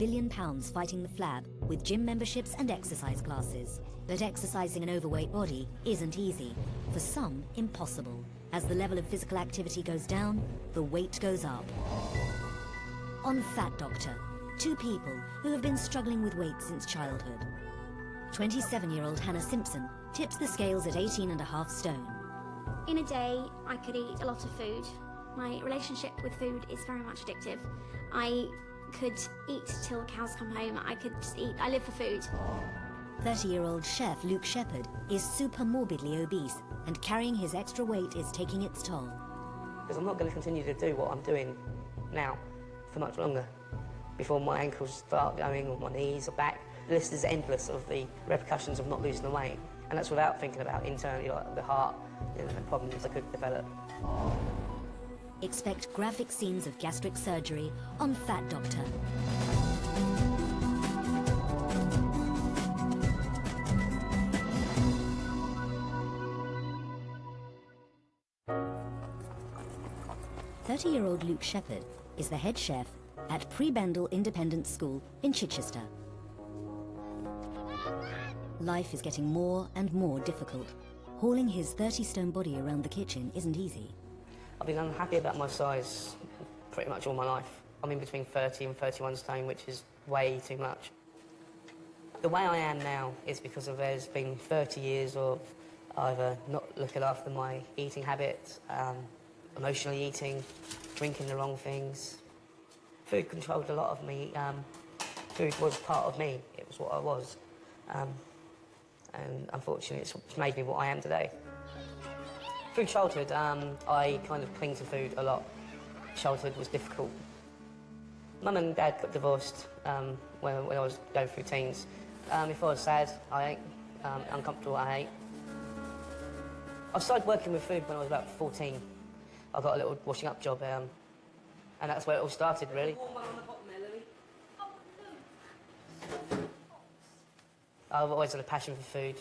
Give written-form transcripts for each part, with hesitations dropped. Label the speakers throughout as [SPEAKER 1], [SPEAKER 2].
[SPEAKER 1] billion fighting the flab with gym memberships and exercise classes. But exercising an overweight body isn't easy. For some, impossible. As the level of physical activity goes down, the weight goes up. On Fat Doctor, two people who have been struggling with weight since childhood. 27-year-old Hannah Simpson tips the scales at 18.5 stone.
[SPEAKER 2] In a day, I could eat a lot of food. My relationship with food is very much addictive. I could eat till the cows come home. I could just eat. I live for food.
[SPEAKER 1] 30-year-old chef Luke Shepherd is super morbidly obese, and carrying his extra weight is taking its toll.
[SPEAKER 3] Because I'm not going to continue to do what I'm doing now for much longer before my ankles start going, or my knees or back. The list is endless of the repercussions of not losing the weight, and that's without thinking about internally, like the heart and problems that could develop.
[SPEAKER 1] Expect graphic scenes of gastric surgery on Fat Doctor. "30-year-old Luke Shepherd is the head chef at Prebendal Independent School in Chichester. Life is getting more and more difficult. Hauling his 30-stone body around the kitchen isn't easy.
[SPEAKER 3] I've been unhappy about my size pretty much all my life. I'm in between 30 and 31 stone, which is way too much. The way I am now is because there's been 30 years of either not looking after my eating habits, emotionally eating, drinking the wrong things. Food controlled a lot of me. Food was part of me. It was what I was. And unfortunately, it's made me what I am today. Through childhood, I kind of cling to food a lot. Childhood was difficult. Mum and Dad got divorced when I was going through teens. If I was sad, I ate. Uncomfortable, I ate. I started working with food when I was about 14. I got a little washing up job, and that's where it all started, really. I've always had a passion for food,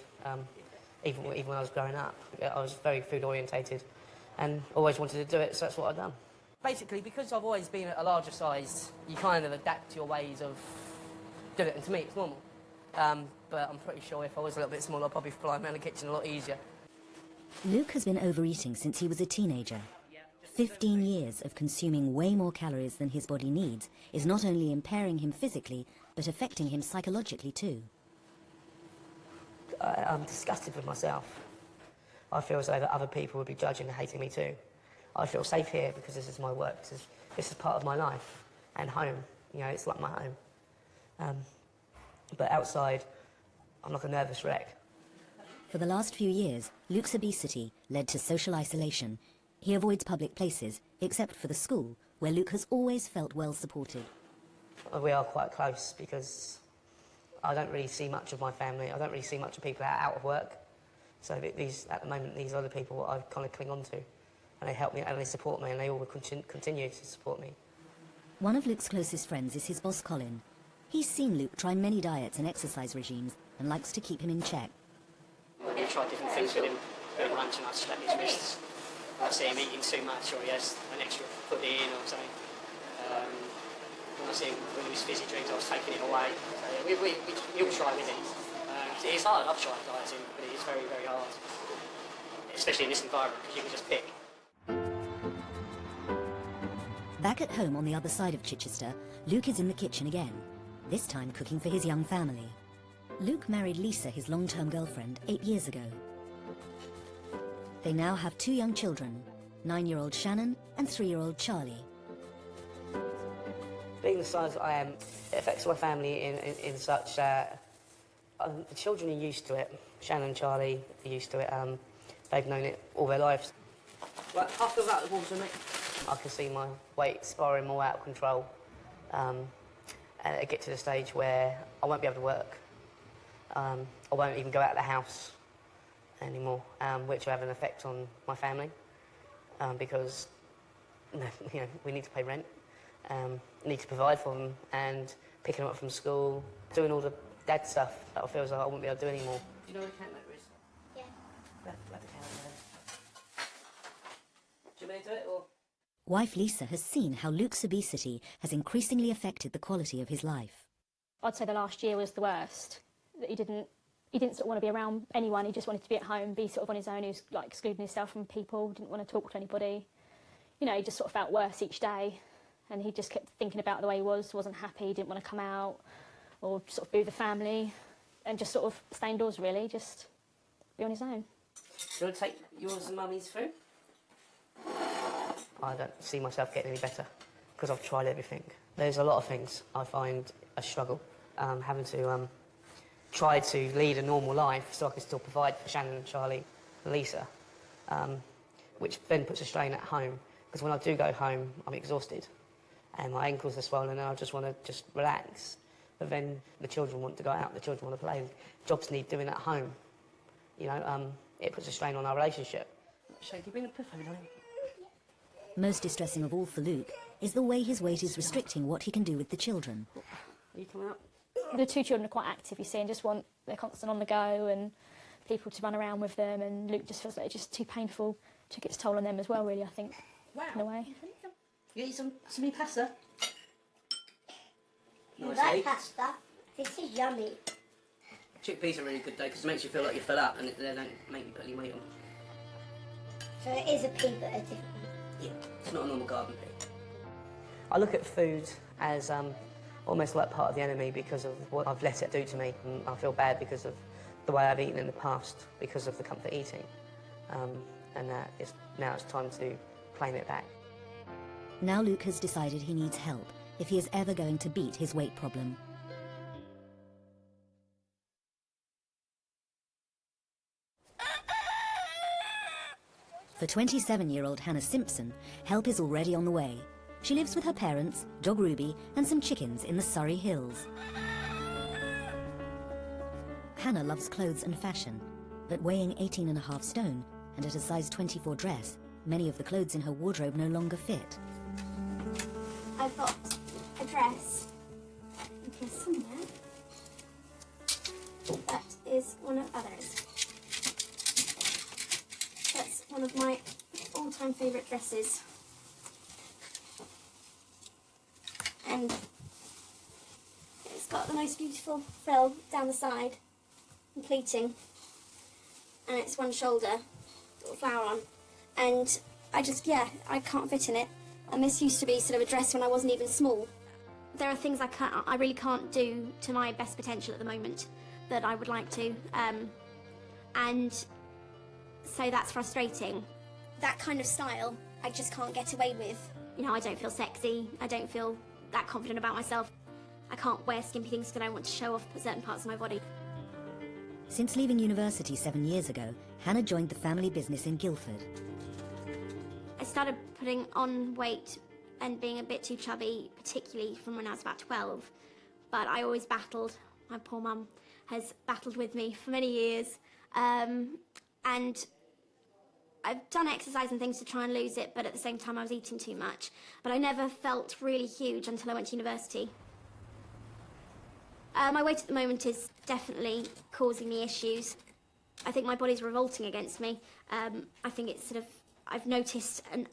[SPEAKER 3] even when I was growing up. I was very food orientated and always wanted to do it, so that's what I've done. Basically, because I've always been at a larger size, you kind of adapt your ways of doing it, and to me it's normal. But I'm pretty sure if I was a little bit smaller, I'd probably fly around the kitchen a lot easier.
[SPEAKER 1] Luke has been overeating since he was a teenager. 15 years of consuming way more calories than his body needs is not only impairing him physically, but affecting him psychologically too.
[SPEAKER 3] I'm disgusted with myself. I feel as though that other people would be judging and hating me too. I feel safe here because this is my work. This is part of my life and home. You know, it's like my home. But outside, I'm like a nervous wreck.
[SPEAKER 1] For the last few years, Luke's obesity led to social isolation. He avoids public places, except for the school, where Luke has always felt well supported.
[SPEAKER 3] We are quite close because I don't really see much of my family. I don't really see much of people out of work. So at the moment, these are the people I kind of cling on to. And they help me and they support me, and they all will continue to support me.
[SPEAKER 1] One of Luke's closest friends is his boss, Colin. He's seen Luke try many diets and exercise regimes and likes to keep him in check.
[SPEAKER 4] I tried different things with him at lunch, and I slap his wrists. I see him eating too much, or he has an extra pudding or something. When I see him with his fizzy drinks, I was taking it away. So we all try with it. It's hard. I've tried dieting, but it is very, very hard, especially in this environment, because you can just pick.
[SPEAKER 1] Back at home on the other side of Chichester, Luke is in the kitchen again, this time cooking for his young family. Luke married Lisa, his long-term girlfriend, 8 years ago. They now have 2 young children, 9-year-old Shannon and 3-year-old Charlie.
[SPEAKER 3] Being the size that I am, it affects my family in such that the children are used to it. Shannon and Charlie are used to it. They've known it all their lives. Right, after that, the water, mate. I can see my weight spiraling more out of control, and it'll get to the stage where I won't be able to work. I won't even go out of the house anymore, which will have an effect on my family, because we need to pay rent, need to provide for them, and picking them up from school, doing all the dad stuff that I feel as though I won't be able to do anymore. Do you know what a cat motor is?
[SPEAKER 2] Yeah.
[SPEAKER 3] Let the cat there. Do you want me to do it, or...?
[SPEAKER 1] Wife Lisa has seen how Luke's obesity has increasingly affected the quality of his life.
[SPEAKER 5] I'd say the last year was the worst. That he didn't sort of want to be around anyone. He just wanted to be at home, be sort of on his own. He was like excluding himself from people, didn't want to talk to anybody. You know, he just sort of felt worse each day, and he just kept thinking about the way he was, wasn't happy, didn't want to come out or sort of be with the family, and just sort of stay indoors really, just be on his own.
[SPEAKER 3] Do you want to take yours and Mummy's food? I don't see myself getting any better because I've tried everything. There's a lot of things I find a struggle, having to try to lead a normal life so I can still provide for Shannon and Charlie and Lisa, which then puts a strain at home, because when I do go home I'm exhausted and my ankles are swollen and I just want to just relax. But then the children want to go out, the children want to play, jobs need doing at home. You know, it puts a strain on our relationship. Shane, can you bring the puff over, darling?
[SPEAKER 1] Most distressing of all for Luke is the way his weight is restricting what he can do with the children.
[SPEAKER 3] Are you coming out?
[SPEAKER 5] The two children are quite active, you see, and just want, they're constant on the go and people to run around with them, and Luke just feels like it's just too painful, took its toll on them as well, really, I think, in a way.
[SPEAKER 3] You eat some pasta?
[SPEAKER 6] You like pasta? This is yummy.
[SPEAKER 3] Chickpeas are really good though, because it makes you feel like you're fed up and they don't make you put any weight on.
[SPEAKER 6] So it is a pea, but a different one.
[SPEAKER 3] Yeah, it's not a normal garden pea. I look at food as almost like part of the enemy because of what I've let it do to me. And I feel bad because of the way I've eaten in the past, because of the comfort eating. And now it's time to claim it back.
[SPEAKER 1] Now Luke has decided he needs help if he is ever going to beat his weight problem. For 27-year-old Hannah Simpson, help is already on the way. She lives with her parents, dog Ruby, and some chickens in the Surrey Hills. Hannah loves clothes and fashion, but weighing 18.5 stone and at a size 24 dress, many of the clothes in her wardrobe no longer fit.
[SPEAKER 2] I've got a dress here somewhere that is one of others. That's one of my all-time favourite dresses. And it's got the most beautiful frill down the side and pleating. And it's one shoulder, little flower on. And I can't fit in it. And this used to be sort of a dress when I wasn't even small. There are things I really can't do to my best potential at the moment that I would like to. And so that's frustrating. That kind of style, I just can't get away with. You know, I don't feel sexy. I don't feel that confident about myself. I can't wear skimpy things because I want to show off certain parts of my body.
[SPEAKER 1] Since leaving university 7 years ago, Hannah joined the family business in Guildford.
[SPEAKER 2] I started putting on weight and being a bit too chubby, particularly from when I was about 12. But I always battled. My poor mum has battled with me for many years. And I've done exercise and things to try and lose it, but at the same time I was eating too much. But I never felt really huge until I went to university. My weight at the moment is definitely causing me issues. I think my body's revolting against me. I think it's sort of, I've noticed an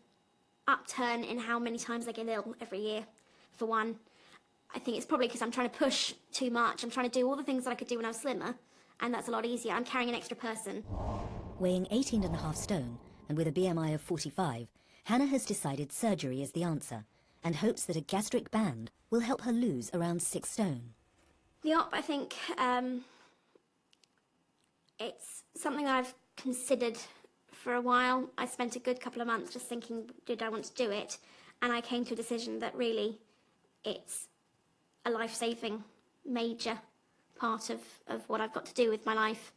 [SPEAKER 2] upturn in how many times I get ill every year, for one. I think it's probably because I'm trying to push too much. I'm trying to do all the things that I could do when I was slimmer, and that's a lot easier. I'm carrying an extra person.
[SPEAKER 1] Weighing 18.5 stone and with a BMI of 45, Hannah has decided surgery is the answer and hopes that a gastric band will help her lose around 6 stone.
[SPEAKER 2] The op, I think, it's something that I've considered for a while. I spent a good couple of months just thinking, did I want to do it? And I came to a decision that really it's a life-saving major part of what I've got to do with my life.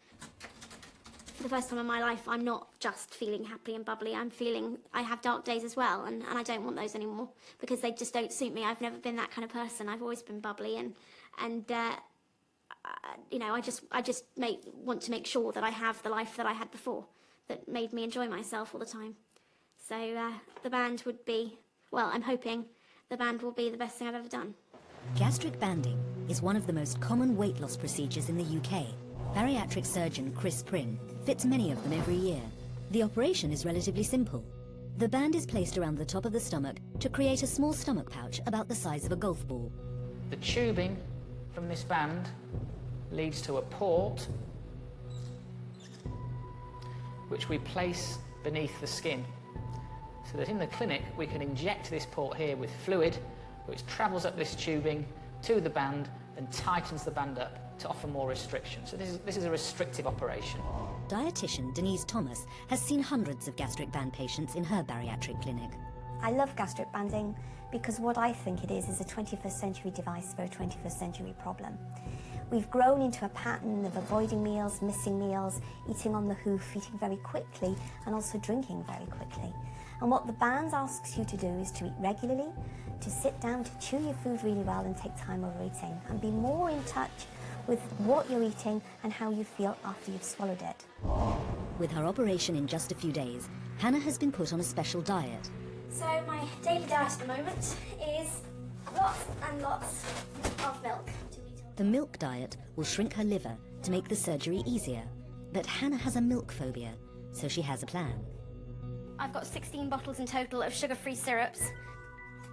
[SPEAKER 2] For the first time in my life, I'm not just feeling happy and bubbly. I have dark days as well, and I don't want those anymore because they just don't suit me. I've never been that kind of person. I've always been bubbly and you know, I just want to make sure that I have the life that I had before that made me enjoy myself all the time. So the band would be, well, I'm hoping the band will be the best thing I've ever done.
[SPEAKER 1] Gastric banding is one of the most common weight loss procedures in the UK. Bariatric surgeon Chris Pring fits many of them every year. The operation is relatively simple. The band is placed around the top of the stomach to create a small stomach pouch about the size of a golf ball.
[SPEAKER 3] The tubing
[SPEAKER 7] from this band leads to a port which we place beneath the skin, so that in the clinic we can inject this port here with fluid which travels up this tubing to the band and tightens the band up to offer more restriction. So this is a restrictive operation.
[SPEAKER 1] Dietitian Denise Thomas has seen hundreds of gastric band patients in her bariatric clinic.
[SPEAKER 8] I love gastric banding because what I think it is a 21st century device for a 21st century problem. We've grown into a pattern of avoiding meals, missing meals, eating on the hoof, eating very quickly, and also drinking very quickly. And what the band asks you to do is to eat regularly, to sit down, to chew your food really well and take time over eating, and be more in touch with what you're eating and how you feel after you've swallowed it.
[SPEAKER 1] With her operation in just a few days, Hannah has been put on a special diet.
[SPEAKER 2] So my daily diet at the moment is lots and lots of milk.
[SPEAKER 1] The milk diet will shrink her liver to make the surgery easier. But Hannah has a milk phobia, so she has a plan.
[SPEAKER 2] I've got 16 bottles in total of sugar-free syrups.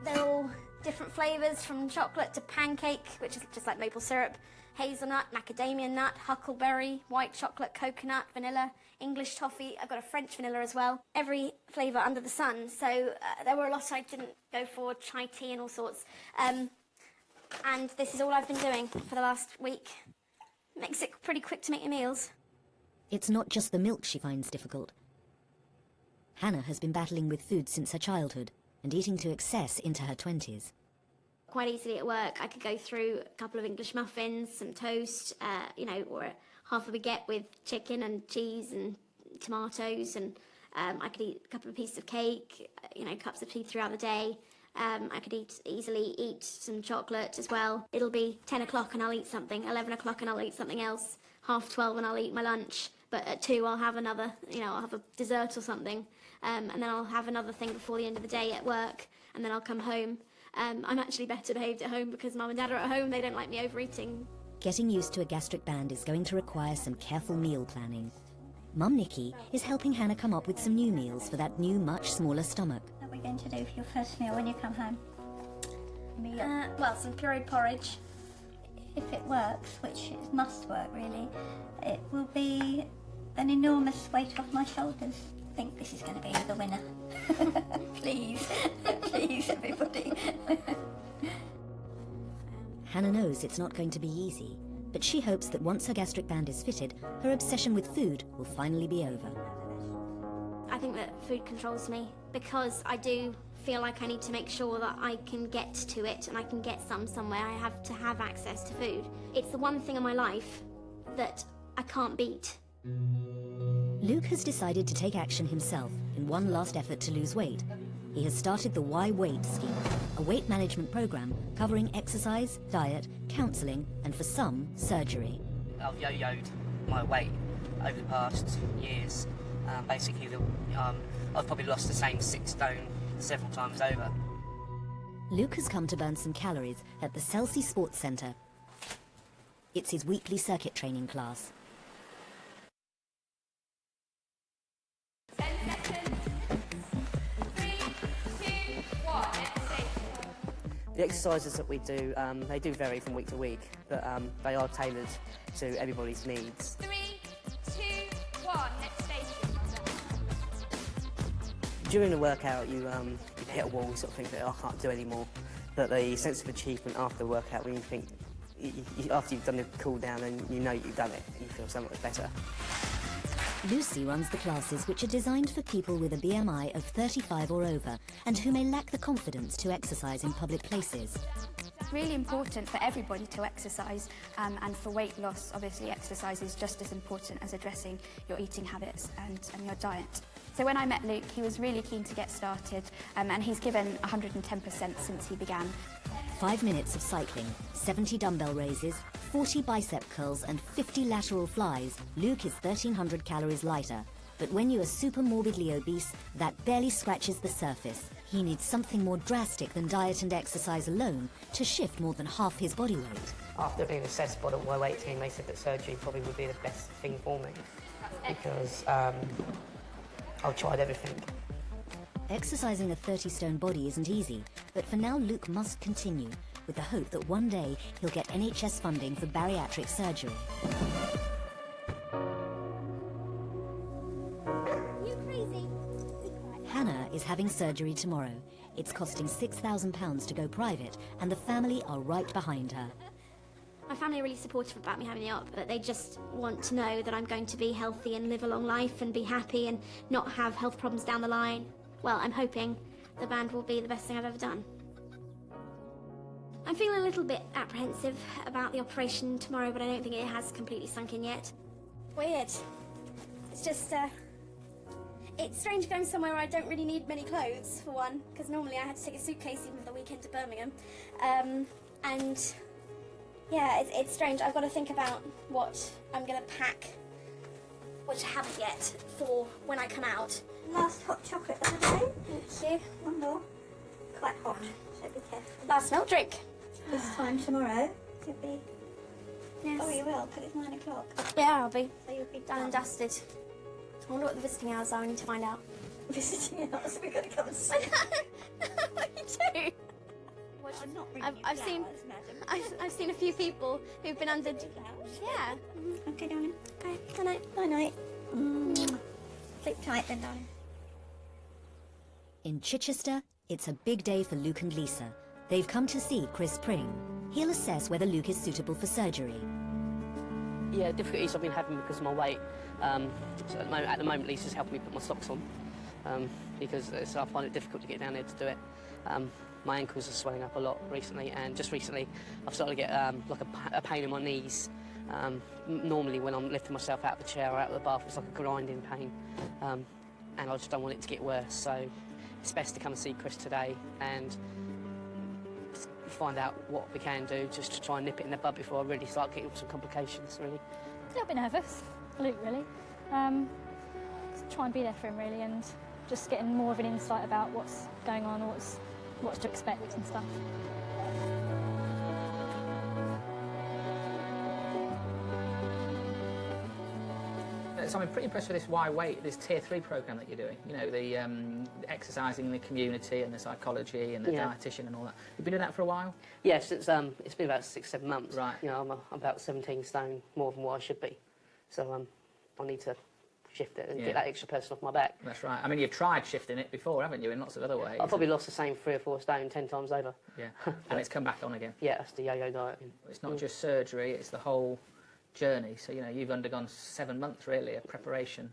[SPEAKER 2] They're all different flavours, from chocolate to pancake, which is just like maple syrup, hazelnut, macadamia nut, huckleberry, white chocolate, coconut, vanilla, English toffee. I've got a French vanilla as well. Every flavour under the sun. So there were a lot I didn't go for, chai tea and all sorts. And this is all I've been doing for the last week. Makes it pretty quick to make your meals.
[SPEAKER 1] It's not just the milk she finds difficult. Hannah has been battling with food since her childhood and eating to excess into her 20s.
[SPEAKER 2] Quite easily at work, I could go through a couple of English muffins, some toast, or half a baguette with chicken and cheese and tomatoes, and I could eat a couple of pieces of cake, cups of tea throughout the day. I could easily eat some chocolate as well. It'll be 10 o'clock and I'll eat something, 11 o'clock and I'll eat something else, 12:30 and I'll eat my lunch, but at 2 I'll have another, I'll have a dessert or something, and then I'll have another thing before the end of the day at work, and then I'll come home. I'm actually better behaved at home because Mum and Dad are at home. They don't like me overeating.
[SPEAKER 1] Getting used to a gastric band is going to require some careful meal planning. Mum Nikki is helping Hannah come up with some new meals for that new, much smaller stomach.
[SPEAKER 6] What are we going to do for your first meal when you come home?
[SPEAKER 2] Some pureed porridge.
[SPEAKER 6] If it works, which it must work really, it will be an enormous weight off my shoulders. I think this is going to be the winner. Please, please everybody.
[SPEAKER 1] Hannah knows it's not going to be easy, but she hopes that once her gastric band is fitted, her obsession with food will finally be over.
[SPEAKER 2] I think that food controls me because I do feel like I need to make sure that I can get to it and I can get somewhere. I have to have access to food. It's the one thing in my life that I can't beat.
[SPEAKER 1] Luke has decided to take action himself in one last effort to lose weight. He has started the Why Weight scheme, a weight management program covering exercise, diet, counselling, and for some, surgery.
[SPEAKER 3] I've yo-yoed my weight over the past years. Basically, I've probably lost the same 6 stone several times over.
[SPEAKER 1] Luke has come to burn some calories at the Chelsea Sports Centre. It's his weekly circuit training class.
[SPEAKER 9] 10 seconds. 3, 2, 1, next station.
[SPEAKER 3] The exercises that we do, they do vary from week to week, but they are tailored to everybody's needs.
[SPEAKER 9] 3, 2, 1, next station.
[SPEAKER 3] During the workout, you hit a wall, you sort of think that, I can't do any more. But the sense of achievement after the workout, when you think, after you've done the cool down and you know you've done it, you feel so much better.
[SPEAKER 1] Lucy runs the classes, which are designed for people with a BMI of 35 or over and who may lack the confidence to exercise in public places.
[SPEAKER 10] It's really important for everybody to exercise, and for weight loss, obviously exercise is just as important as addressing your eating habits and your diet. So when I met Luke, he was really keen to get started, and he's given 110% since he began.
[SPEAKER 1] 5 minutes of cycling, 70 dumbbell raises, 40 bicep curls and 50 lateral flies. Luke is 1,300 calories lighter. But when you are super morbidly obese, that barely scratches the surface. He needs something more drastic than diet and exercise alone to shift more than half his body weight.
[SPEAKER 3] After being assessed by the Y weight team, they said that surgery probably would be the best thing for me because I've tried everything.
[SPEAKER 1] Exercising a 30-stone body isn't easy, but for now Luke must continue, with the hope that one day he'll get NHS funding for bariatric surgery.
[SPEAKER 2] You crazy?
[SPEAKER 1] Hannah is having surgery tomorrow. It's costing £6,000 to go private, and the family are right behind her.
[SPEAKER 2] My family are really supportive about me having the op, but they just want to know that I'm going to be healthy and live a long life and be happy and not have health problems down the line. Well, I'm hoping the band will be the best thing I've ever done. I'm feeling a little bit apprehensive about the operation tomorrow, but I don't think it has completely sunk in yet. Weird. It's just, it's strange going somewhere where I don't really need many clothes, for one, because normally I had to take a suitcase even for the weekend to Birmingham. And yeah, it's strange. I've got to think about what I'm going to pack, which I haven't yet, for when I come out.
[SPEAKER 6] Last hot chocolate of the day.
[SPEAKER 2] Thank you.
[SPEAKER 6] One more. Quite hot, so be careful.
[SPEAKER 2] Last milk drink.
[SPEAKER 6] This time tomorrow, you'll be...
[SPEAKER 2] Yes.
[SPEAKER 6] Oh, you will, because it's 9 o'clock.
[SPEAKER 2] Yeah, I'll be
[SPEAKER 6] So you'll be
[SPEAKER 2] done and dusted. I wonder what the visiting hours are. I need to find out.
[SPEAKER 6] visiting hours. We've got to come and see.
[SPEAKER 2] What do you do?
[SPEAKER 6] I'm not bringing
[SPEAKER 2] I've-
[SPEAKER 6] you
[SPEAKER 2] I've seen-
[SPEAKER 6] flowers, madam.
[SPEAKER 2] I've seen a few people who've been under...
[SPEAKER 6] Flowers?
[SPEAKER 2] Yeah.
[SPEAKER 6] Okay, darling.
[SPEAKER 2] Okay, good night.
[SPEAKER 6] Night night. Sleep tight then, darling.
[SPEAKER 1] In Chichester, it's a big day for Luke and Lisa. They've come to see Chris Pring. He'll assess whether Luke is suitable for surgery.
[SPEAKER 3] Yeah, difficulties I've been having because of my weight. So at the moment, Lisa's helping me put my socks on because I find it difficult to get down there to do it. My ankles are swelling up a lot recently, and just recently I've started to get like a pain in my knees. Normally when I'm lifting myself out of the chair or out of the bath, it's like a grinding pain, and I just don't want it to get worse. So it's best to come and see Chris today and find out what we can do just to try and nip it in the bud before I really start getting some complications, really.
[SPEAKER 5] A little bit nervous, Luke, really. Just try and be there for him, really, and just getting more of an insight about what's going on, what's to expect and stuff.
[SPEAKER 7] So I'm pretty impressed with this Why Wait, this Tier 3 programme that you're doing. You know, the exercising in the community and the psychology and the dietitian and all that. You've been doing that for a while?
[SPEAKER 3] Yeah, since it's been about 6-7 months.
[SPEAKER 7] Right.
[SPEAKER 3] You know, I'm about 17 stone more than what I should be. So I need to shift it and get that extra person off my back.
[SPEAKER 7] That's right. I mean, you've tried shifting it before, haven't you, in lots of other ways?
[SPEAKER 3] I've probably lost the same 3 or 4 stone 10 times over.
[SPEAKER 7] Yeah, and it's come back on again.
[SPEAKER 3] Yeah, that's the yo-yo diet.
[SPEAKER 7] It's not just surgery, it's the whole journey. So, you know, you've undergone 7 months, really, of preparation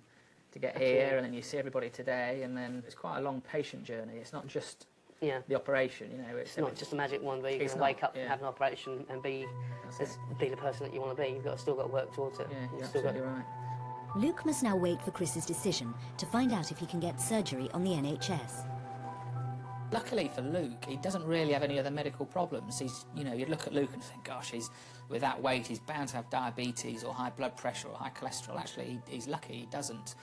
[SPEAKER 7] to get here, and then you see everybody today, and then it's quite a long, patient journey. It's not just the operation, you know.
[SPEAKER 3] It's not just a magic one where you can wake up and have an operation and be the person that you want to be. You've still got to work towards it.
[SPEAKER 7] Yeah, you're absolutely right.
[SPEAKER 1] Luke must now wait for Chris's decision to find out if he can get surgery on the NHS.
[SPEAKER 7] Luckily for Luke, he doesn't really have any other medical problems. He's, you know, you'd look at Luke and think, gosh, with that weight, he's bound to have diabetes or high blood pressure or high cholesterol. Actually, he's lucky he doesn't.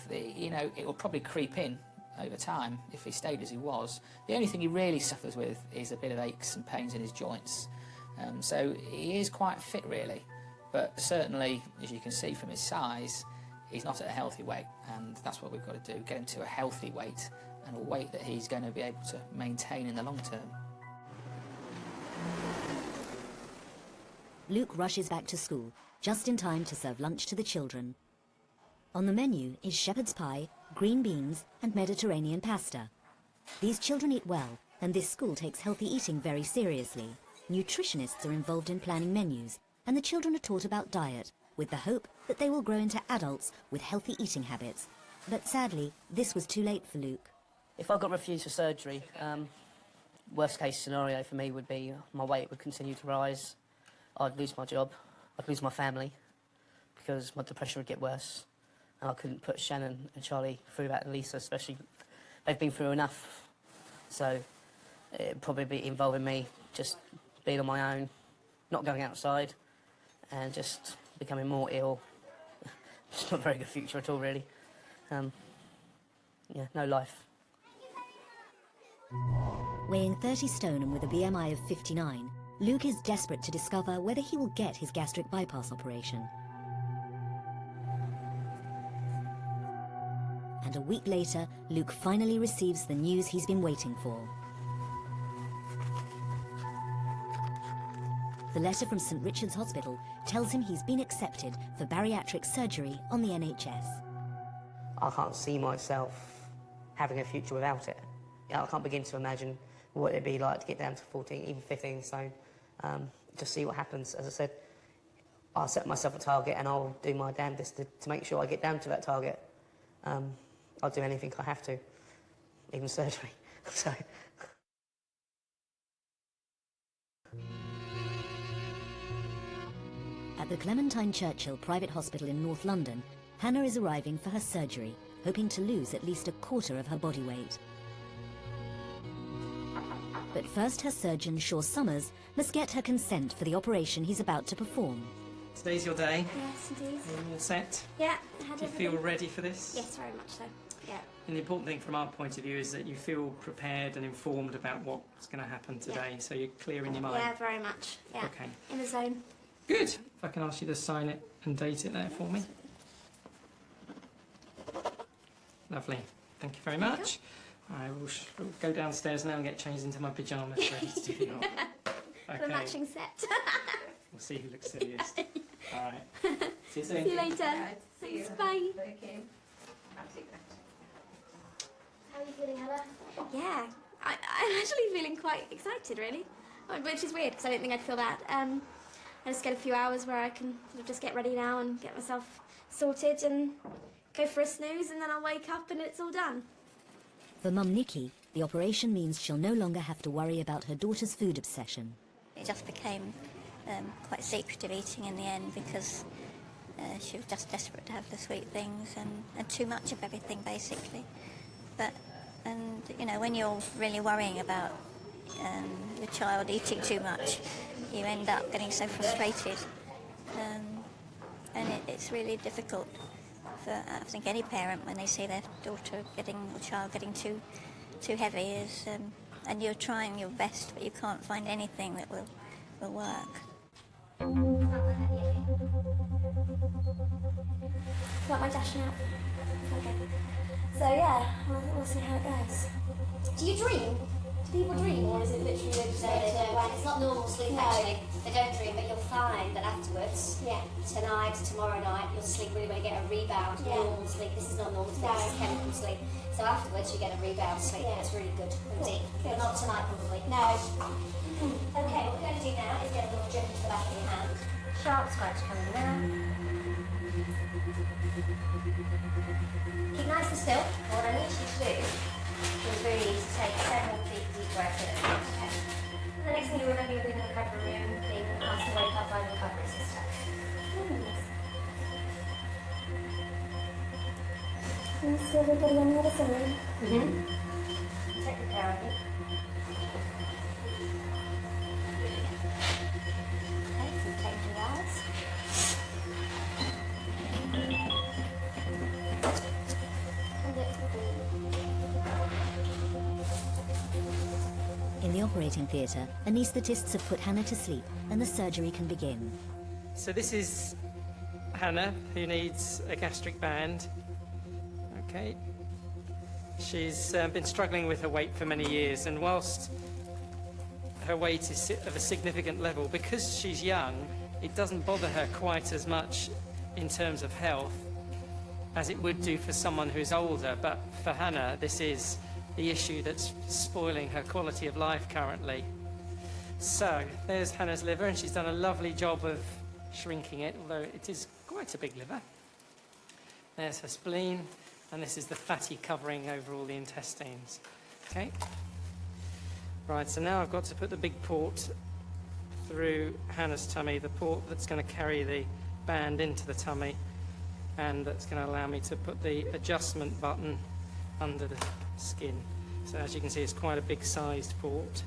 [SPEAKER 7] You know, it will probably creep in over time if he stayed as he was. The only thing he really suffers with is a bit of aches and pains in his joints. So he is quite fit, really. But certainly, as you can see from his size, he's not at a healthy weight, and that's what we've got to do, get him to a healthy weight, and a weight that he's going to be able to maintain in the long term.
[SPEAKER 1] Luke rushes back to school, just in time to serve lunch to the children. On the menu is shepherd's pie, green beans and Mediterranean pasta. These children eat well, and this school takes healthy eating very seriously. Nutritionists are involved in planning menus, and the children are taught about diet, with the hope that they will grow into adults with healthy eating habits. But sadly, this was too late for Luke.
[SPEAKER 3] If I got refused for surgery, worst case scenario for me would be my weight would continue to rise. I'd lose my job, I'd lose my family, because my depression would get worse, and I couldn't put Shannon and Charlie through that, and Lisa especially. They've been through enough, so it'd probably be involving me just being on my own, not going outside, and just becoming more ill. It's not a very good future at all, really. Yeah, no life.
[SPEAKER 1] Weighing 30 stone and with a BMI of 59, Luke is desperate to discover whether he will get his gastric bypass operation. And a week later, Luke finally receives the news he's been waiting for. The letter from St Richard's Hospital tells him he's been accepted for bariatric surgery on the NHS.
[SPEAKER 3] I can't see myself having a future without it. You know, I can't begin to imagine what it'd be like to get down to 14, even 15 stone. Just see what happens. As I said, I'll set myself a target and I'll do my damnedest to make sure I get down to that target. I'll do anything I have to, even surgery. So.
[SPEAKER 1] At the Clementine Churchill Private Hospital in North London, Hannah is arriving for her surgery, hoping to lose at least a quarter of her body weight. But first, her surgeon, Shaw Summers, must get her consent for the operation he's about to perform.
[SPEAKER 11] Today's your day.
[SPEAKER 2] Yes, indeed.
[SPEAKER 11] Are you all set?
[SPEAKER 2] Yeah, I had
[SPEAKER 11] Do you
[SPEAKER 2] everything.
[SPEAKER 11] feel ready for this?
[SPEAKER 2] Yes, very much so. Yeah.
[SPEAKER 11] And the important thing from our point of view is that you feel prepared and informed about what's going to happen today, so you're clear in your mind.
[SPEAKER 2] Yeah, very much. Yeah.
[SPEAKER 11] Okay.
[SPEAKER 2] In the zone.
[SPEAKER 11] Good. If I can ask you to sign it and date it there for me. Lovely. Thank you very much. I will go downstairs now and get changed into my pyjamas ready to do the op.
[SPEAKER 2] For a matching set.
[SPEAKER 11] We'll see who looks silliest. All right. See you soon.
[SPEAKER 2] See you later. Thanks. Bye. How are you feeling, Hannah? Yeah, I'm actually feeling quite excited, really. Which is weird, because I didn't think I'd feel that. I just get a few hours where I can sort of just get ready now and get myself sorted and go for a snooze, and then I'll wake up and it's all done.
[SPEAKER 1] For Mum Nikki, the operation means she'll no longer have to worry about her daughter's food obsession.
[SPEAKER 6] It just became quite secretive eating in the end because she was just desperate to have the sweet things and too much of everything, basically. And you know, when you're really worrying about your child eating too much, you end up getting so frustrated. And it's really difficult for, I think, any parent when they see their daughter or child getting too heavy is, and you're trying your best, but you can't find anything that will work.
[SPEAKER 2] Got my dash now. Okay. So yeah, we'll see how it goes. Do you dream? Do people dream, or is it literally they just
[SPEAKER 12] It's not normal sleep actually. They don't dream, but you'll find that afterwards, tonight, tomorrow night, you'll sleep really when you get a rebound. Normal sleep. This is not normal sleep. This is chemical sleep. So afterwards, you get a rebound sleep. It's really good indeed. But not tonight, probably.
[SPEAKER 2] No.
[SPEAKER 12] Okay, what we're going to do now is get a little drip into the back of your hand. Sharp scratch coming now. Keep nice and still. What I need you to do is really take several deep breaths in. Okay. And the next thing you remember, you're in the recovery room, being asked to wake up by the recovery sister.
[SPEAKER 2] Is everybody on the other side?
[SPEAKER 12] Take good care of it. Okay, so take your eyes.
[SPEAKER 1] In the operating theatre, anaesthetists have put Hannah to sleep and the surgery can begin.
[SPEAKER 11] So this is Hannah, who needs a gastric band. Okay. She's been struggling with her weight for many years, and whilst her weight is of a significant level, because she's young, it doesn't bother her quite as much in terms of health as it would do for someone who's older. But for Hannah, this is the issue that's spoiling her quality of life currently. So there's Hannah's liver, and she's done a lovely job of shrinking it, although it is quite a big liver. There's her spleen, and this is the fatty covering over all the intestines. Okay. Right, so now I've got to put the big port through Hannah's tummy, the port that's going to carry the band into the tummy, and that's going to allow me to put the adjustment button under the skin. So as you can see, it's quite a big sized port.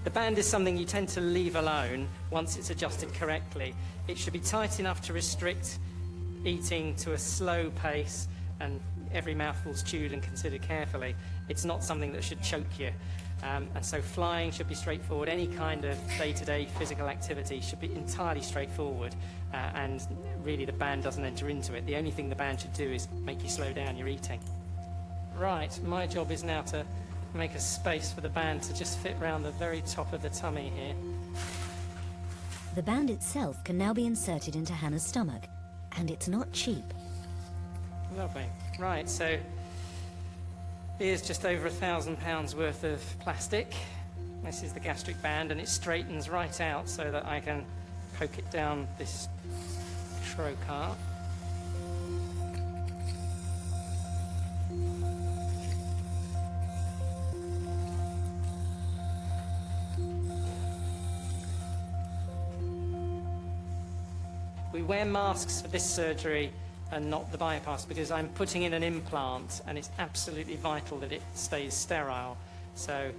[SPEAKER 11] The band is something you tend to leave alone once it's adjusted correctly. It should be tight enough to restrict eating to a slow pace, and every mouthful's chewed and considered carefully. It's not something that should choke you. And so flying should be straightforward. Any kind of day-to-day physical activity should be entirely straightforward, and really the band doesn't enter into it. The only thing the band should do is make you slow down your eating. Right, my job is now to make a space for the band to just fit round the very top of the tummy here.
[SPEAKER 1] The band itself can now be inserted into Hannah's stomach, and it's not cheap.
[SPEAKER 11] Lovely. Right, so here's just over £1,000 worth of plastic. This is the gastric band, and it straightens right out so that I can poke it down this trocar. We wear masks for this surgery and not the bypass because I'm putting in an implant and it's absolutely vital that it stays sterile. So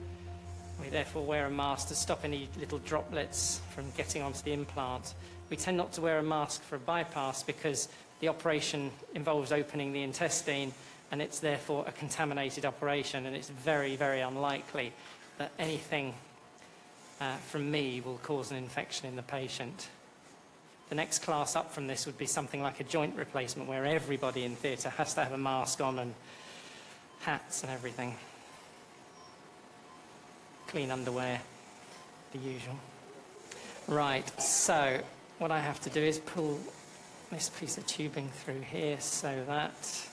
[SPEAKER 11] we therefore wear a mask to stop any little droplets from getting onto the implant. We tend not to wear a mask for a bypass because the operation involves opening the intestine and it's therefore a contaminated operation, and it's very, very unlikely that anything from me will cause an infection in the patient. The next class up from this would be something like a joint replacement where everybody in theatre has to have a mask on and hats and everything. Clean underwear, the usual. Right, so what I have to do is pull this piece of tubing through here so that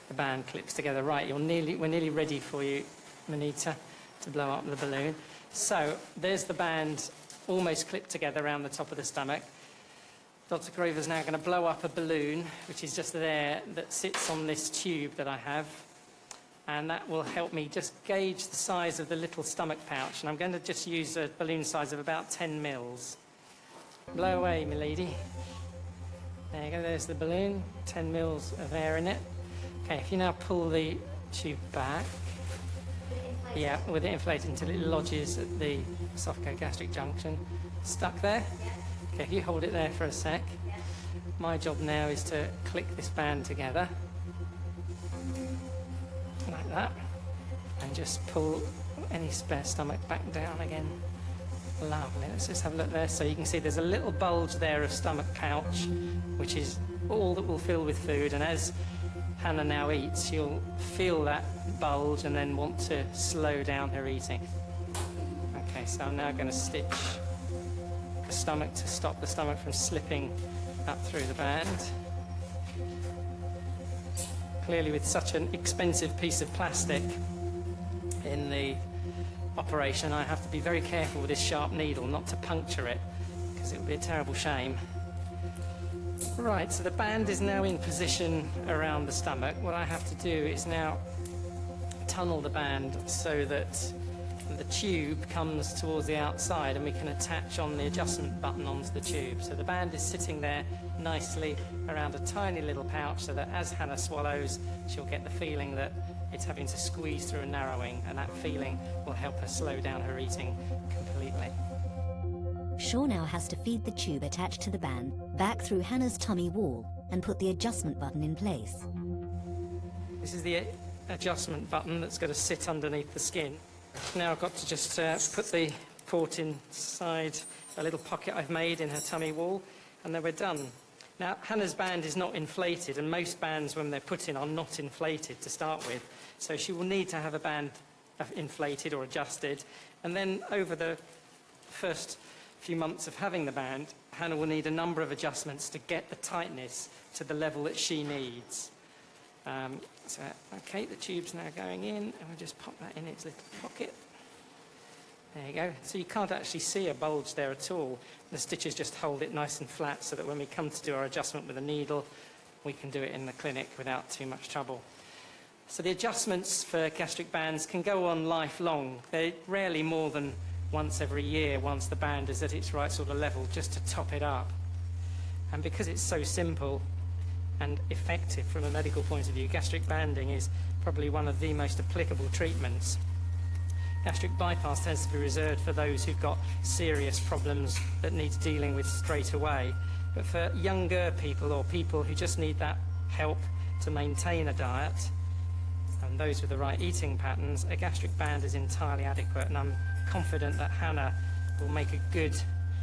[SPEAKER 11] the band clips together. Right, we're nearly ready for you, Manita, to blow up the balloon. So there's the band almost clipped together around the top of the stomach. Dr. Grover's now going to blow up a balloon, which is just there, that sits on this tube that I have. And that will help me just gauge the size of the little stomach pouch. And I'm going to just use a balloon size of about 10 mils. Blow away, milady. There you go, there's the balloon, 10 mils of air in it. Okay, if you now pull the tube back. Yeah, with it inflated until it lodges at the esophagogastric junction. Stuck there? Okay, if you hold it there for a sec. My job now is to click this band together. Like that. And just pull any spare stomach back down again. Lovely. Let's just have a look there. So you can see there's a little bulge there of stomach pouch, which is all that will fill with food. And as Hannah now eats, she'll feel that bulge and then want to slow down her eating. Okay, so I'm now going to stitch the stomach to stop the stomach from slipping up through the band. Clearly, with such an expensive piece of plastic in the operation, I have to be very careful with this sharp needle not to puncture it, because it would be a terrible shame. Right, so the band is now in position around the stomach. What I have to do is now tunnel the band so that the tube comes towards the outside and we can attach on the adjustment button onto the tube. So the band is sitting there nicely around a tiny little pouch so that as Hannah swallows, she'll get the feeling that it's having to squeeze through a narrowing, and that feeling will help her slow down her eating completely.
[SPEAKER 1] Shaw now has to feed the tube attached to the band back through Hannah's tummy wall and put the adjustment button in place.
[SPEAKER 11] This is the adjustment button that's got to sit underneath the skin. Now I've got to just put the port inside a little pocket I've made in her tummy wall, and then we're done. Now, Hannah's band is not inflated, and most bands, when they're put in, are not inflated to start with. So she will need to have a band inflated or adjusted, and then over the first few months of having the band, Hannah will need a number of adjustments to get the tightness to the level that she needs. Okay, the tube's now going in, and we'll just pop that in its little pocket. There you go. So you can't actually see a bulge there at all. The stitches just hold it nice and flat so that when we come to do our adjustment with a needle, we can do it in the clinic without too much trouble. So the adjustments for gastric bands can go on lifelong. They're rarely more than once every year, once the band is at its right sort of level, just to top it up. And because it's so simple and effective from a medical point of view, gastric banding is probably one of the most applicable treatments. Gastric bypass tends to be reserved for those who've got serious problems that need dealing with straight away. But for younger people or people who just need that help to maintain a diet, and those with the right eating patterns, a gastric band is entirely adequate, and I'm confident that Hannah will make a good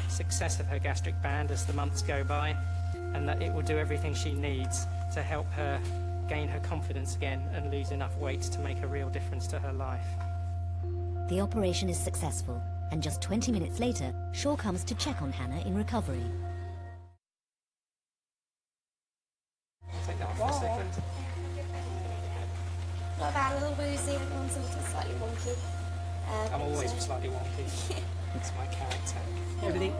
[SPEAKER 11] success of her gastric band as the months go by, and that it will do everything she needs to help her gain her confidence again and lose enough weight to make a real difference to her life.
[SPEAKER 1] The operation is successful, and just 20 minutes later, Shaw comes to check on Hannah in recovery.
[SPEAKER 11] Take that off for a second.
[SPEAKER 2] Not bad, a little woozy, everyone's a little slightly wonky.
[SPEAKER 11] I'm always slightly wonky. It's my character.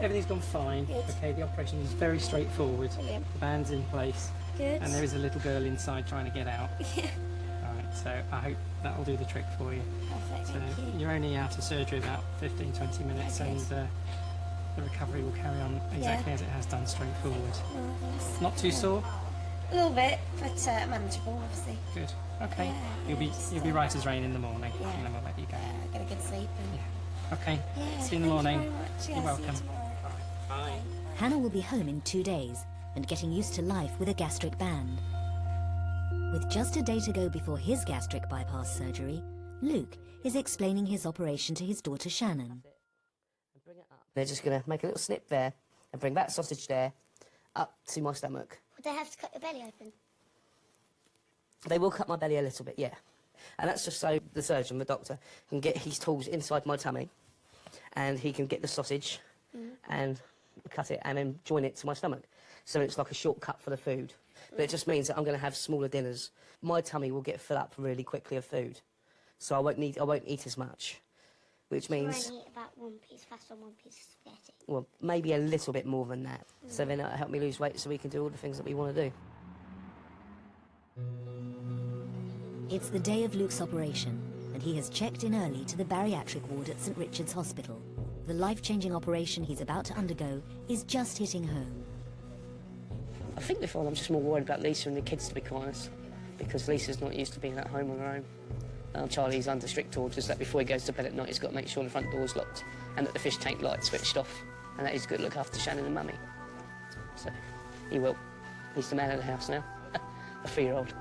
[SPEAKER 11] Everything's gone fine.
[SPEAKER 2] Good.
[SPEAKER 11] Okay, the operation is very straightforward.
[SPEAKER 2] Brilliant.
[SPEAKER 11] The band's in place.
[SPEAKER 2] Good.
[SPEAKER 11] And there is a little girl inside trying to get out.
[SPEAKER 2] Yeah.
[SPEAKER 11] Alright, so I hope that'll do the trick for you.
[SPEAKER 2] Perfect,
[SPEAKER 11] So
[SPEAKER 2] thank you.
[SPEAKER 11] you're only out of surgery about 15-20 minutes
[SPEAKER 2] Okay.
[SPEAKER 11] and the recovery will carry on exactly as it has done, straightforward.
[SPEAKER 2] Marvellous.
[SPEAKER 11] Not too sore?
[SPEAKER 2] A little bit, but manageable, obviously.
[SPEAKER 11] Good. Okay.
[SPEAKER 2] Yeah,
[SPEAKER 11] You'll be right as rain in the morning,
[SPEAKER 2] Yeah.
[SPEAKER 11] and then we'll let you go.
[SPEAKER 2] Get a good sleep. And
[SPEAKER 11] Okay.
[SPEAKER 2] Yeah,
[SPEAKER 11] See you in the
[SPEAKER 2] thank you
[SPEAKER 11] morning.
[SPEAKER 2] very much. Yeah, see
[SPEAKER 11] You're
[SPEAKER 2] you
[SPEAKER 11] welcome.
[SPEAKER 2] tomorrow.
[SPEAKER 11] Bye.
[SPEAKER 1] Hannah will be home in 2 days and getting used to life with a gastric band. With just a day to go before his gastric bypass surgery, Luke is explaining his operation to his daughter Shannon.
[SPEAKER 3] They're just going to make a little snip there and bring that sausage there up to my stomach.
[SPEAKER 2] Would they have to cut your belly open?
[SPEAKER 3] They will cut my belly a little bit, yeah. And that's just so the surgeon, the doctor, can get his tools inside my tummy and he can get the sausage and cut it and then join it to my stomach. So it's like a shortcut for the food. But it just means that I'm going to have smaller dinners. My tummy will get filled up really quickly of food. So I won't eat as much, which means...
[SPEAKER 2] You only eat about one piece of pasta and one piece of spaghetti.
[SPEAKER 3] Well, maybe a little bit more than that. So then it'll help me lose weight so we can do all the things that we want to do.
[SPEAKER 1] It's the day of Luke's operation, and he has checked in early to the bariatric ward at St Richard's Hospital. The life-changing operation he's about to undergo is just hitting home.
[SPEAKER 3] I think before I'm just more worried about Lisa and the kids, to be quite honest, because Lisa's not used to being at home on her own. Charlie's under strict orders that before he goes to bed at night he's got to make sure the front door's locked and that the fish tank light's switched off and that he's got to look after Shannon and Mummy. So, he will. He's the man of the house now. A 3-year-old.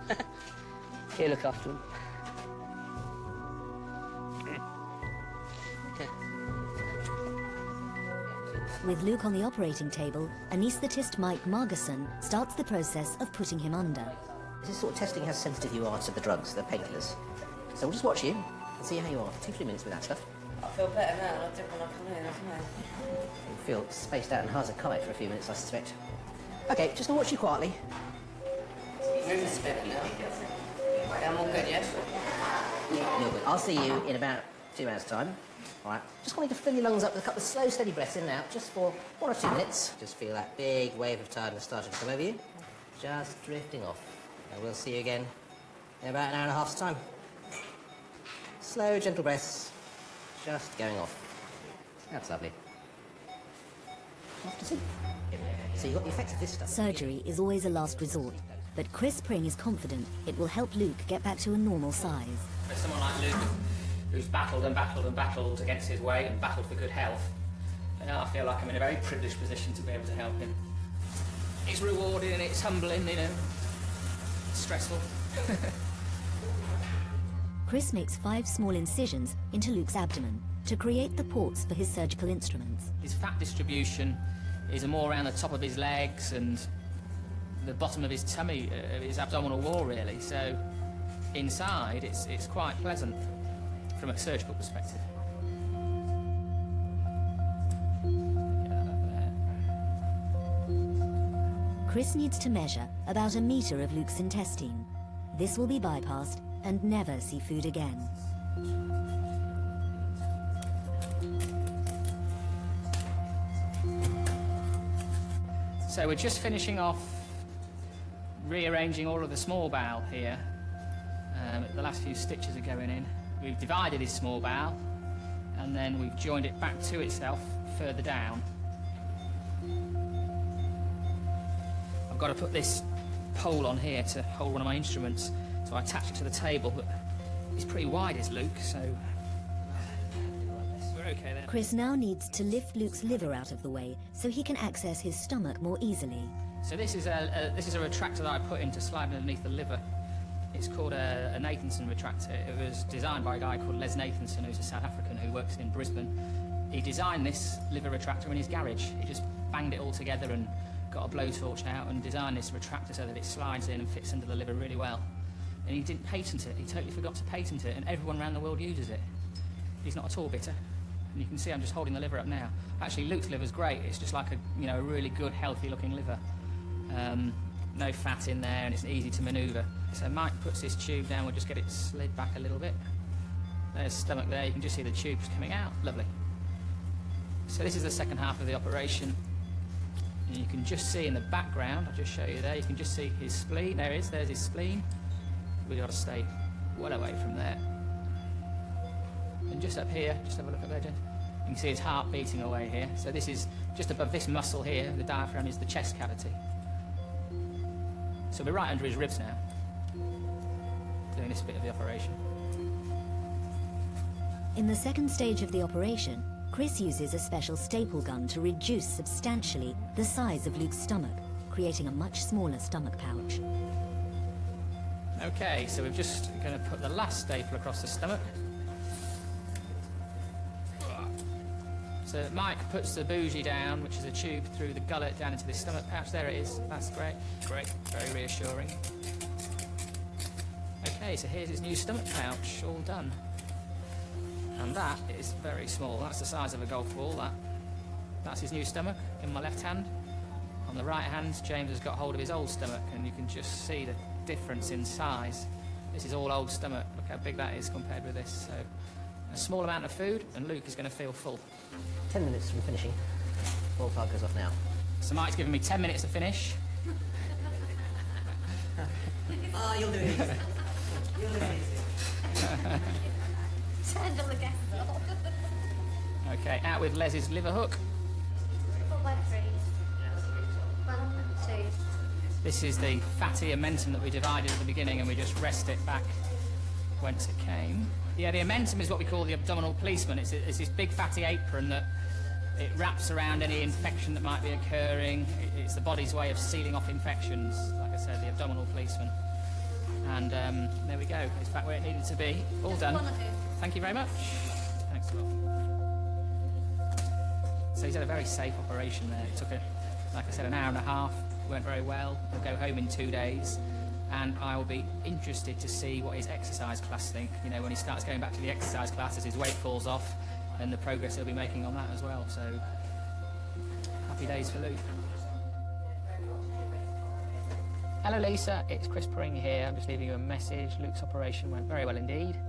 [SPEAKER 3] He'll look after them.
[SPEAKER 1] With Luke on the operating table, anaesthetist Mike Margerson starts the process of putting him under.
[SPEAKER 13] This is sort of testing how sensitive you are to the drugs, the painkillers. So we'll just watch you and see how you are for 2-3 minutes with that stuff.
[SPEAKER 3] I feel better now than I did when I come in, don't I?
[SPEAKER 13] You feel spaced out and hard as a comet for a few minutes, I suspect. OK, just gonna watch you quietly.
[SPEAKER 3] Movement's better now. I'm all good, yeah?
[SPEAKER 13] You're good. I'll see you in about 2 hours' time. All right. Just want you to fill your lungs up with a couple of slow, steady breaths in and out, just for 1 or 2 minutes. Just feel that big wave of tiredness starting to come over you. Just drifting off. And we'll see you again in about 1.5 hours' time. Slow, gentle breaths. Just going off. That's lovely. Off to sleep. So you've got the effects of this stuff.
[SPEAKER 1] Surgery is always a last resort, but Chris Pring is confident it will help Luke get back to a normal size.
[SPEAKER 7] For someone like Luke, who's battled and battled and battled against his weight and battled for good health, I feel like I'm in a very privileged position to be able to help him. It's rewarding and it's humbling, you know. It's stressful.
[SPEAKER 1] Chris makes 5 small incisions into Luke's abdomen to create the ports for his surgical instruments.
[SPEAKER 7] His fat distribution is more around the top of his legs and the bottom of his tummy, his abdominal wall, really. So inside, it's quite pleasant from a surgical perspective.
[SPEAKER 1] Chris needs to measure about 1 metre of Luke's intestine. This will be bypassed and never see food again.
[SPEAKER 7] So we're just finishing off rearranging all of the small bowel here. The last few stitches are going in. We've divided his small bowel and then we've joined it back to itself further down. I've got to put this pole on here to hold one of my instruments, so I attach it to the table, but he's pretty wide, is Luke, so we're okay there.
[SPEAKER 1] Chris now needs to lift Luke's liver out of the way so he can access his stomach more easily.
[SPEAKER 7] So this is a retractor that I put in to slide underneath the liver. It's called a Nathanson retractor. It was designed by a guy called Les Nathanson, who's a South African who works in Brisbane. He designed this liver retractor in his garage. He just banged it all together and got a blowtorch out and designed this retractor so that it slides in and fits under the liver really well. And he didn't patent it. He totally forgot to patent it, and everyone around the world uses it. he's not at all bitter. And you can see I'm just holding the liver up now. Actually, Luke's liver's great. It's just like a really good, healthy-looking liver. No fat in there, and it's easy to manoeuvre. So Mike puts his tube down. We'll just get it slid back a little bit. There's stomach there. You can just see the tubes coming out. Lovely. So this is the second half of the operation. And you can just see in the background, I'll just show you there, you can just see his spleen. There it is, there's his spleen. We've got to stay well away from there. And just up here, just have a look up there, Jen. You can see his heart beating away here. So this is just above this muscle here, the diaphragm is the chest cavity. So we're right under his ribs now, doing this bit of the operation.
[SPEAKER 1] In the second stage of the operation, Chris uses a special staple gun to reduce substantially the size of Luke's stomach, creating a much smaller stomach pouch.
[SPEAKER 7] Okay, so we're just going to put the last staple across the stomach. So Mike puts the bougie down, which is a tube through the gullet down into the stomach pouch. There it is. That's great. Great. Very reassuring. Okay, so here's his new stomach pouch, all done. And that is very small. That's the size of a golf ball, that. That's his new stomach in my left hand. On the right hand, James has got hold of his old stomach, and you can just see the difference in size. This is all old stomach. Look how big that is compared with this. So a small amount of food, and Luke is going to feel full.
[SPEAKER 13] 10 minutes from finishing. Ball card goes off now.
[SPEAKER 7] So Mike's given me 10 minutes to finish.
[SPEAKER 13] Oh, you'll do it. You'll do it.
[SPEAKER 6] Handle the gas.
[SPEAKER 7] Okay, out with Les's liver hook.
[SPEAKER 2] 4x3. 1, 2.
[SPEAKER 7] This is the fatty omentum that we divided at the beginning, and we just rest it back whence it came. Yeah, the omentum is what we call the abdominal policeman. It's this big fatty apron that it wraps around any infection that might be occurring. It's the body's way of sealing off infections. Like I said, the abdominal policeman. And there we go. It's back where it needed to be. All done. Thank you very much. Thanks a lot. So he's had a very safe operation there. It took, like I said, an hour and a half. Went very well. We'll go home in 2 days. And I will be interested to see what his exercise class think. You know, when he starts going back to the exercise class as his weight falls off, and the progress he'll be making on that as well. So, happy days for Luke. Hello Lisa, it's Chris Pring here. I'm just leaving you a message. Luke's operation went very well indeed.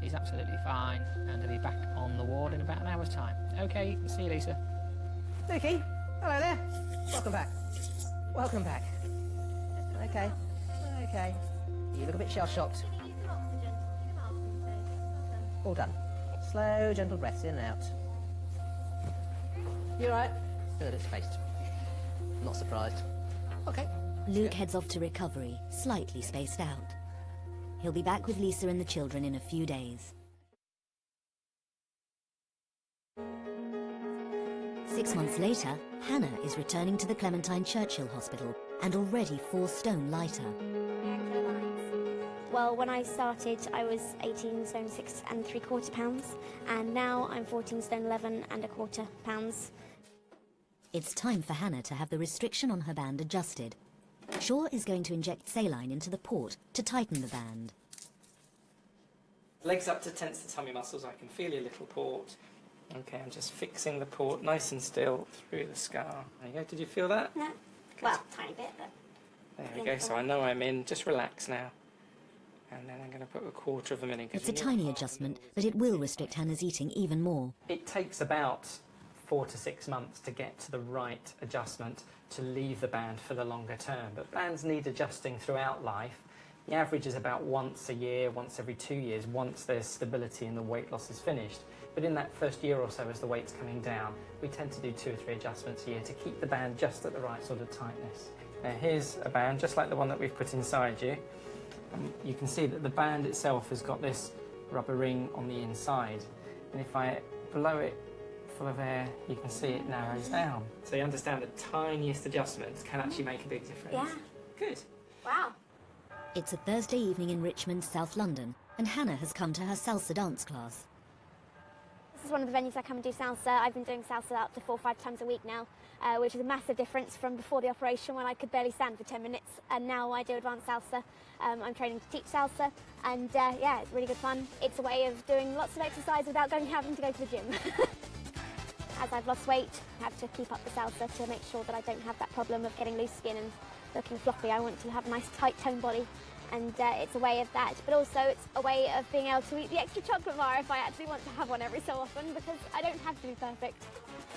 [SPEAKER 7] He's absolutely fine, and he'll be back on the ward in about an hour's time. Okay, see you, Lisa.
[SPEAKER 13] Lukey, hello there. Welcome back. Welcome back. Okay. Okay. You look a bit shell-shocked. All done. Slow, gentle breaths in and out. You all right? Good, it's spaced. Not surprised. Okay.
[SPEAKER 1] Luke heads off to recovery, slightly spaced out. He'll be back with Lisa and the children in a few days. 6 months later, Hannah is returning to the Clementine Churchill Hospital and already 4 stone lighter.
[SPEAKER 2] Well, when I started, I was 18 stone 6 3/4 pounds, and now I'm 14 stone 11 1/4 pounds.
[SPEAKER 1] It's time for Hannah to have the restriction on her band adjusted. Shaw is going to inject saline into the port to tighten the band.
[SPEAKER 11] Legs up to tense the tummy muscles. I can feel your little port. Okay, I'm just fixing the port nice and still through the scar. There you go. Did you feel that?
[SPEAKER 2] No. Well, tiny bit, but...
[SPEAKER 11] There we go. So I know I'm in. Just relax now. And then I'm going to put 1/4 of a minute.
[SPEAKER 1] It's a tiny adjustment, but it will restrict Hannah's eating even more.
[SPEAKER 11] It takes about 4 to 6 months to get to the right adjustment to leave the band for the longer term. But bands need adjusting throughout life. The average is about once a year, once every 2 years, once there's stability and the weight loss is finished. But in that first year or so, as the weight's coming down, we tend to do 2 or 3 adjustments a year to keep the band just at the right sort of tightness. Now here's a band, just like the one that we've put inside you. You can see that the band itself has got this rubber ring on the inside. And if I blow it full of air, you can see it narrows down. So you understand the tiniest adjustments can actually make a big difference.
[SPEAKER 2] Yeah.
[SPEAKER 11] Good.
[SPEAKER 2] Wow.
[SPEAKER 1] It's a Thursday evening in Richmond, South London, and Hannah has come to her salsa dance class.
[SPEAKER 2] is one of the venues I come and do salsa. I've been doing salsa up to 4 or 5 times a week now, which is a massive difference from before the operation when I could barely stand for 10 minutes, and now I do advanced salsa. I'm training to teach salsa, and yeah, it's really good fun. It's a way of doing lots of exercise without having to go to the gym. As I've lost weight, I have to keep up the salsa to make sure that I don't have that problem of getting loose skin and looking floppy. I want to have a nice tight toned body, and it's a way of that, but also it's a way of being able to eat the extra chocolate bar if I actually want to have one every so often, because I don't have to be perfect.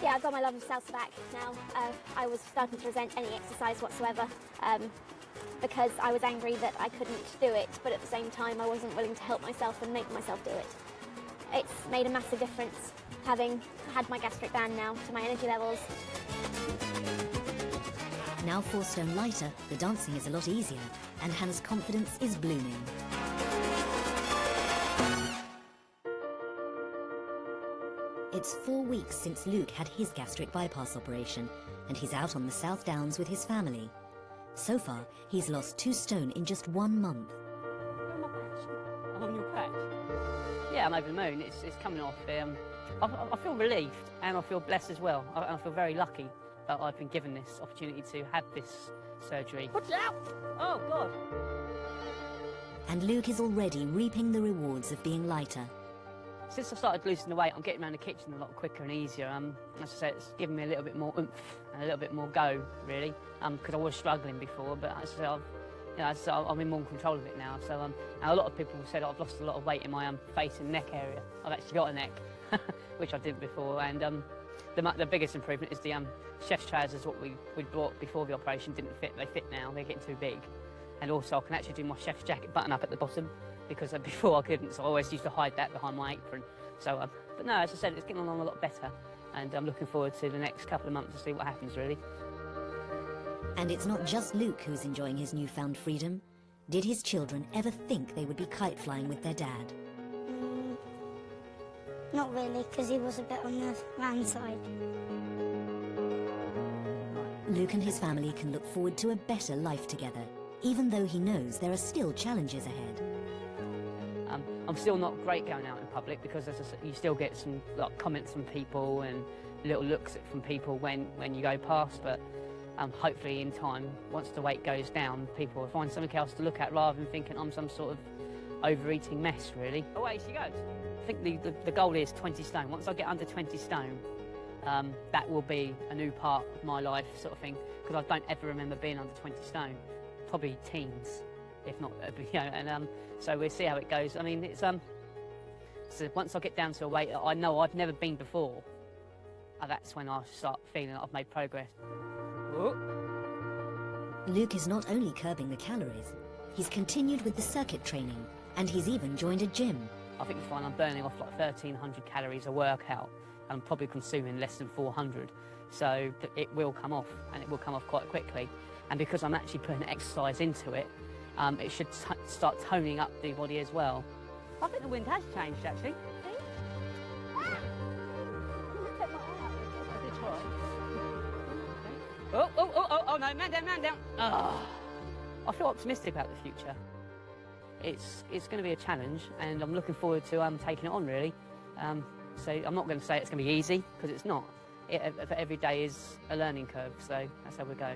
[SPEAKER 2] Yeah, I've got my love of salsa back now. I was starting to resent any exercise whatsoever because I was angry that I couldn't do it, but at the same time I wasn't willing to help myself and make myself do it. It's made a massive difference having had my gastric band now to my energy levels.
[SPEAKER 1] Now 4 stone lighter, the dancing is a lot easier, and Hannah's confidence is blooming. It's 4 weeks since Luke had his gastric bypass operation, and he's out on the South Downs with his family. So far, he's lost 2 stone in just 1 month.
[SPEAKER 3] I'm on your patch. Yeah, I'm over the moon. It's coming off. I feel relieved, and I feel blessed as well. I feel very lucky that I've been given this opportunity to have this surgery. Watch out! Oh, God!
[SPEAKER 1] And Luke is already reaping the rewards of being lighter.
[SPEAKER 3] Since I started losing the weight, I'm getting around the kitchen a lot quicker and easier. As I say, it's given me a little bit more oomph and a little bit more go, really, because I was struggling before. But as I say, I'm in more control of it now. So, and a lot of people have said I've lost a lot of weight in my face and neck area. I've actually got a neck, which I didn't before. And the biggest improvement is the chef's trousers, what we bought before the operation, didn't fit. They fit now. They're getting too big. And also, I can actually do my chef's jacket button up at the bottom, because before I couldn't, so I always used to hide that behind my apron. So, but no, as I said, it's getting along a lot better, and I'm looking forward to the next couple of months to see what happens, really.
[SPEAKER 1] And it's not just Luke who's enjoying his newfound freedom. Did his children ever think they would be kite flying with their dad?
[SPEAKER 14] Not really, because he was a bit on the round side.
[SPEAKER 1] Luke and his family can look forward to a better life together, even though he knows there are still challenges ahead.
[SPEAKER 3] I'm still not great going out in public, because as I said, you still get some comments from people and little looks from people when you go past, but hopefully in time, once the weight goes down, people will find something else to look at rather than thinking I'm some sort of overeating mess, really. Away she goes. I think the goal is 20 stone. Once I get under 20 stone, that will be a new part of my life, sort of thing, because I don't ever remember being under 20 stone. Probably teens, if not, and so we'll see how it goes. I mean, it's so once I get down to a weight that I know I've never been before, that's when I start feeling that I've made progress. Whoop.
[SPEAKER 1] Luke is not only curbing the calories, he's continued with the circuit training, and he's even joined a gym.
[SPEAKER 3] I think it's fine. I'm burning off like 1,300 calories a workout, and I'm probably consuming less than 400, so it will come off, and it will come off quite quickly. And because I'm actually putting exercise into it, it should start toning up the body as well. I think the wind has changed, actually. Oh, no, man down. Oh. I feel optimistic about the future. It's going to be a challenge, and I'm looking forward to taking it on, really. So I'm not going to say it's going to be easy, because it's not. Every day is a learning curve, so that's how we go.